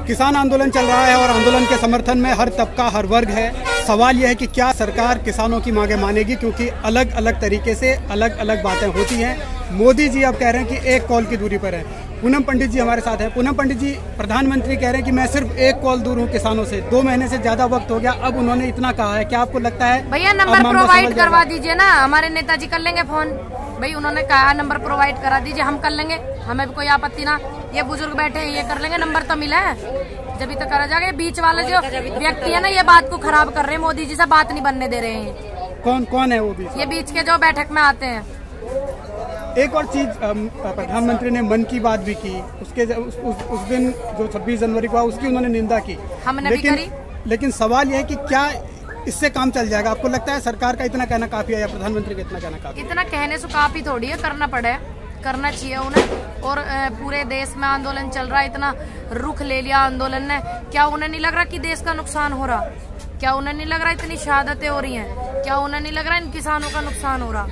किसान आंदोलन चल रहा है और आंदोलन के समर्थन में हर तबका हर वर्ग है। सवाल यह है कि क्या सरकार किसानों की मांगें मानेगी, क्योंकि अलग अलग तरीके से अलग अलग बातें होती हैं। मोदी जी अब कह रहे हैं कि एक कॉल की दूरी पर है। पूनम पंडित जी हमारे साथ हैं। पूनम पंडित जी, प्रधानमंत्री कह रहे हैं कि मैं सिर्फ एक कॉल दूर हूँ किसानों से। 2 महीने से ज्यादा वक्त हो गया, अब उन्होंने इतना कहा है। क्या आपको लगता है भैया नंबर प्रोवाइड करवा दीजिए ना, हमारे नेताजी कर लेंगे फोन। भाई उन्होंने कहा नंबर प्रोवाइड करा दीजिए, हम कर लेंगे, हमें भी कोई आपत्ति ना। ये बुजुर्ग बैठे हैं, ये कर लेंगे, नंबर तो मिला है जब तक करा जाएगा। बीच वाले जो व्यक्ति है ना, ये बात को खराब कर रहे हैं, मोदी जी से बात नहीं बनने दे रहे हैं। कौन है वो बीच? ये बीच के जो बैठक में आते हैं। एक और चीज, प्रधानमंत्री ने मन की बात भी की, उसके उस दिन जो 26 जनवरी को उसकी उन्होंने निंदा की, हमने भी करी। लेकिन सवाल यह है कि क्या इससे काम चल जाएगा? आपको लगता है सरकार का इतना कहना काफी है या प्रधानमंत्री का इतना कहना काफी? इतना कहने से काफी थोड़ी है, करना पड़े, करना चाहिए उन्हें। और पूरे देश में आंदोलन चल रहा है, इतना रुख ले लिया आंदोलन ने। क्या उन्हें नहीं लग रहा कि देश का नुकसान हो रहा? क्या उन्हें नहीं लग रहा इतनी शहादतें हो रही हैं? क्या उन्हें नहीं लग रहा इन किसानों का नुकसान हो रहा?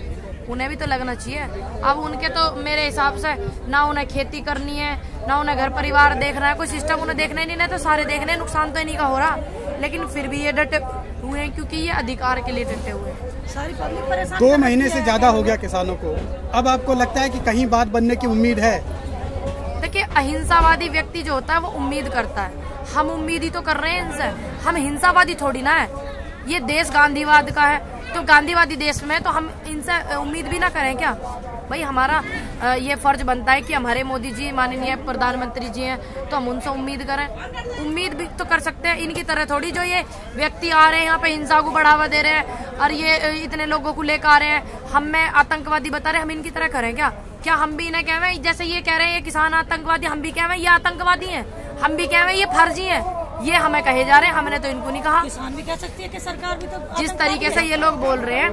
उन्हें भी तो लगना चाहिए। अब उनके तो मेरे हिसाब से ना उन्हें खेती करनी है, ना उन्हें घर परिवार देखना है, कोई सिस्टम उन्हें देखना ही नहीं, तो सारे देखने, नुकसान तो इन्हीं का हो रहा। लेकिन फिर भी ये डटे हुए हैं, क्योंकि ये अधिकार के लिए डटे हुए हैं। सारी पब्लिक परेशान। 2 महीने से ज्यादा हो गया किसानों को, अब आपको लगता है कि कहीं बात बनने की उम्मीद है? देखिए, अहिंसावादी व्यक्ति जो होता है वो उम्मीद करता है। हम उम्मीद ही तो कर रहे हैं इनसे, हम हिंसावादी थोड़ी ना है। ये देश गांधीवाद का है, तो गांधीवादी देश में तो हम इनसे उम्मीद भी ना करें क्या? भाई हमारा ये फर्ज बनता है कि हमारे मोदी जी माननीय प्रधानमंत्री जी हैं, तो हम उनसे उम्मीद करें। उम्मीद भी तो कर सकते हैं, इनकी तरह थोड़ी जो ये व्यक्ति आ रहे हैं यहाँ पे हिंसा को बढ़ावा दे रहे हैं और ये इतने लोगों को लेकर आ रहे हैं, हमें आतंकवादी बता रहे हैं, हम इनकी तरह करें क्या? क्या हम भी इन्हें कहें जैसे ये कह रहे हैं ये किसान आतंकवादी, हम भी कहें ये आतंकवादी है? हम भी कहें ये फर्जी है? ये हमें कहे जा रहे हैं, हमने तो इनको नहीं कहा। किसान भी कह सकती है कि सरकार भी तो जिस तरीके से ये लोग बोल रहे हैं,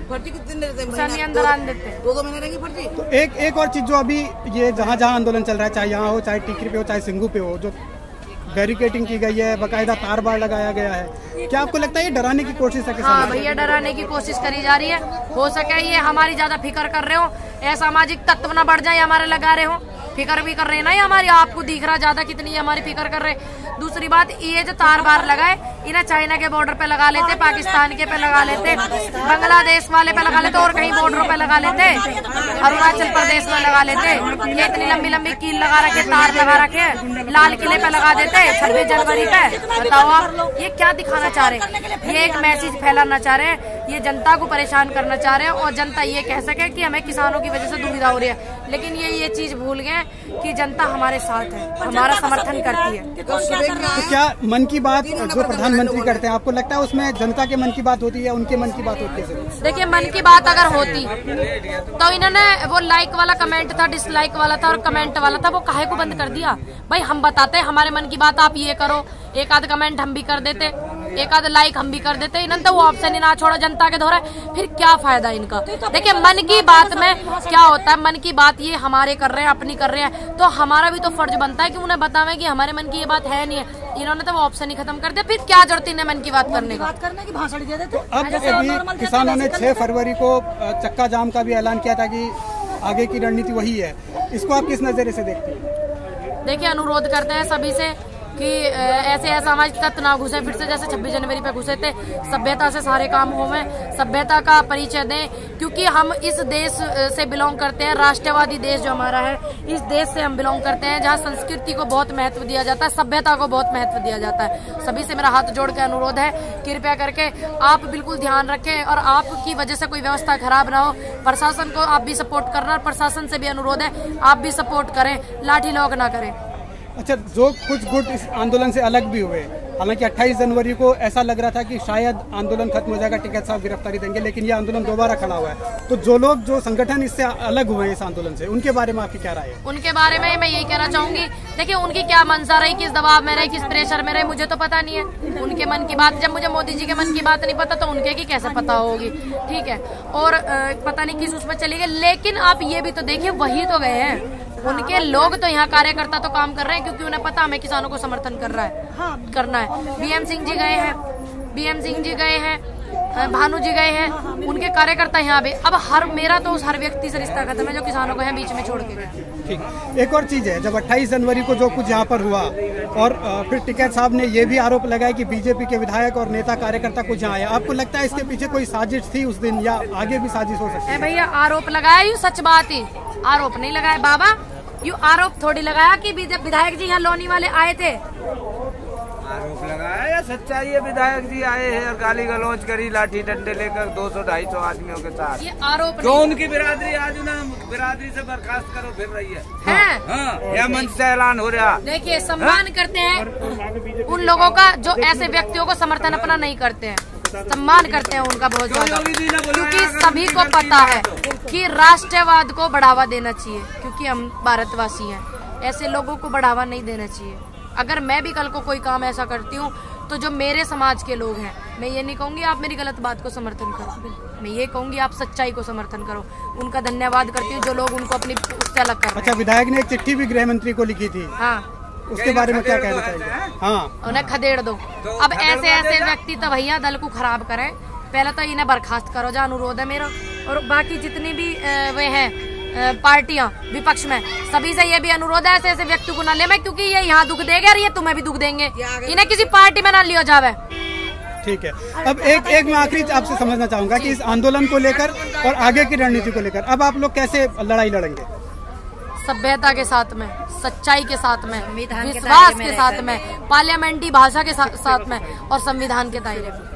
फर्जी कितने अंदर आने देते हैं, 2 महीने रहेंगी फर्जी। तो एक और चीज जो अभी ये जहाँ आंदोलन चल रहा है, चाहे यहाँ हो, चाहे टीकरी पे हो, चाहे सिंगू पे हो, जो बैरिकेटिंग की गई है, बाकायदा तार बाड़ लगाया गया है, क्या आपको लगता है ये डराने की कोशिश है? हाँ भैया, डराने की कोशिश करी जा रही है। हो सके ये हमारी ज्यादा फिक्र कर रहे हो, असामाजिक तत्व न बढ़ जाए, हमारे लगा रहे हो, फिक्र भी कर रहे हैं ना ये हमारी। आपको दिख रहा ज्यादा कितनी हमारी फिक्र कर रहे। दूसरी बात, ये जो तार बार लगाए, इन्हें चाइना के बॉर्डर पे लगा लेते, पाकिस्तान के पे लगा लेते, बांग्लादेश वाले पे लगा लेते, और कहीं बॉर्डरों पे लगा लेते, अरुणाचल प्रदेश में लगा लेते। ये इतनी लंबी लंबी कील लगा रखे, तार लगा रखे, लाल किले पे लगा देते 26 जनवरी पे। बताओ आप ये क्या दिखाना चाह रहे हैं? ये एक मैसेज फैलाना चाह रहे हैं, ये जनता को परेशान करना चाह रहे हैं, और जनता ये कह सके कि हमें किसानों की वजह से दुविधा हो रही है। लेकिन ये चीज भूल गए कि जनता हमारे साथ है, हमारा समर्थन करती है। तो क्या मन की बात जो प्रधानमंत्री करते हैं, आपको लगता है उसमें जनता के मन की बात होती है, उनके मन की बात होती है? देखिए, मन की बात अगर होती तो इन्होंने वो लाइक वाला कमेंट था, डिसलाइक वाला था और कमेंट वाला था, वो काहे को बंद कर दिया? भाई हम बताते हैं हमारे मन की बात, आप ये करो, एक आध कमेंट हम भी कर देते, एक आध लाइक हम भी कर देते। इन्होंने तो वो ऑप्शन ही ना छोड़ा, जनता के द्वारा, फिर क्या फायदा इनका? देखिए, मन की बात में क्या होता है, मन की बात ये हमारे कर रहे हैं, अपनी कर रहे हैं, तो हमारा भी तो फर्ज बनता है कि उन्हें बतावें कि हमारे मन की ये बात है नहीं है। इन्होंने तो वो ऑप्शन ही खत्म कर दिया, फिर क्या जरूरत इन्हें मन की बात करने का? भाषण दे देते। अब अभी किसानों ने 6 फरवरी को चक्का जाम का भी ऐलान किया था कि आगे की रणनीति वही है, इसको आप किस नजरिए से देखते हैं? देखिए, अनुरोध करते हैं सभी से कि ऐसे असामाजिक तत्व ना घुसे फिर से, जैसे 26 जनवरी पे घुसे थे। सभ्यता से सारे काम होवे, सभ्यता का परिचय दें, क्योंकि हम इस देश से बिलोंग करते हैं, राष्ट्रवादी देश जो हमारा है, इस देश से हम बिलोंग करते हैं, जहाँ संस्कृति को बहुत महत्व दिया जाता है, सभ्यता को बहुत महत्व दिया जाता है। सभी से मेरा हाथ जोड़ के अनुरोध है, कृपया करके आप बिल्कुल ध्यान रखें, और आपकी वजह से कोई व्यवस्था खराब ना हो। प्रशासन को आप भी सपोर्ट करना, और प्रशासन से भी अनुरोध है आप भी सपोर्ट करें, लाठी लोग ना करें। अच्छा, जो कुछ गुट इस आंदोलन से अलग भी हुए, हालांकि 28 जनवरी को ऐसा लग रहा था कि शायद आंदोलन खत्म हो जाएगा, टिकैत साहब गिरफ्तारी देंगे, लेकिन ये आंदोलन दोबारा खड़ा हुआ है। तो जो लोग, जो संगठन इससे अलग हुए हैं इस आंदोलन से, उनके बारे में आपकी क्या राय है? उनके बारे में मैं यही कहना चाहूंगी, देखिए उनकी क्या मंशा रही, किस दबाव में रही, किस प्रेशर में रही, मुझे तो पता नहीं है उनके मन की बात। जब मुझे मोदी जी के मन की बात नहीं पता, तो उनके की कैसे पता होगी? ठीक है, और पता नहीं किस उसमें चली गई। लेकिन आप ये भी तो देखिए, वही तो गए हैं, उनके लोग तो यहाँ कार्यकर्ता तो काम कर रहे हैं, क्योंकि उन्हें पता हमें किसानों को समर्थन करना है। BM सिंह जी गए हैं, BM सिंह जी गए हैं, भानु जी गए हैं, उनके कार्यकर्ता यहाँ पे। अब मेरा तो उस हर व्यक्ति से रिश्ता खत्म है जो किसानों को यहाँ बीच में छोड़ के गए। ठीक। एक और चीज़ है, जब 28 जनवरी को जो कुछ यहाँ पर हुआ और फिर टिकैत साहब ने ये भी आरोप लगाया कि बीजेपी के विधायक और नेता कार्यकर्ता कुछ यहाँ आए, आपको लगता है इसके पीछे कोई साजिश थी उस दिन या आगे भी साजिश हो सकती है? भैया आरोप लगाया, यू सच बात ही आरोप नहीं लगाया बाबा, यू आरोप थोड़ी लगाया कि विधायक जी यहाँ लोनी वाले आए थे। आरोप लगाया या सच्चाई है? विधायक जी आए हैं और गाली गलौज करी, लाठी डंडे लेकर 200-250 आदमियों के साथ। ये आरोप जो उनकी बिरादरी आज ना बिरादरी से बर्खास्त करो फिर रही है। हाँ, यह मंच से ऐलान हो रहा। देखिए सम्मान करते हैं उन लोगों का जो ऐसे व्यक्तियों को समर्थन अपना नहीं करते हैं, सम्मान करते हैं उनका बहुत ज्यादा, क्योंकि सभी को पता है कि राष्ट्रवाद को बढ़ावा देना चाहिए, क्योंकि हम भारतवासी हैं, ऐसे लोगों को बढ़ावा नहीं देना चाहिए। अगर मैं भी कल को कोई काम ऐसा करती हूँ तो जो मेरे समाज के लोग हैं, मैं ये नहीं कहूँगी आप मेरी गलत बात को समर्थन करो, मैं ये कहूँगी आप सच्चाई को समर्थन करो। उनका धन्यवाद करती हूँ जो लोग उनको अपनी उससे अलग कर रहे हैं। अच्छा, विधायक ने एक चिट्ठी भी गृह मंत्री को लिखी थी, हाँ, उसके बारे में क्या कहना चाहिए? हाँ, उन्हें खदेड़ दो। अब ऐसे व्यक्ति तो भैया दल को खराब करें, पहले तो इन्हें बर्खास्त करो, जो अनुरोध है मेरा। और बाकी जितनी भी वे हैं पार्टियां विपक्ष में, सभी से ये भी अनुरोध है ऐसे व्यक्ति को न ले, मैं क्योंकि ये यहाँ दुख देंगे और ये तुम्हें भी दुख देंगे, इन्हें किसी पार्टी में न लिया जावे। ठीक है। अब एक मैं आखिरी आपसे समझना चाहूंगा कि इस आंदोलन को लेकर और आगे की रणनीति को लेकर अब आप लोग कैसे लड़ाई लड़ेंगे? सभ्यता के साथ में, सच्चाई के साथ में, विश्वास के साथ में, पार्लियामेंट्री भाषा के साथ में और संविधान के दायरे में।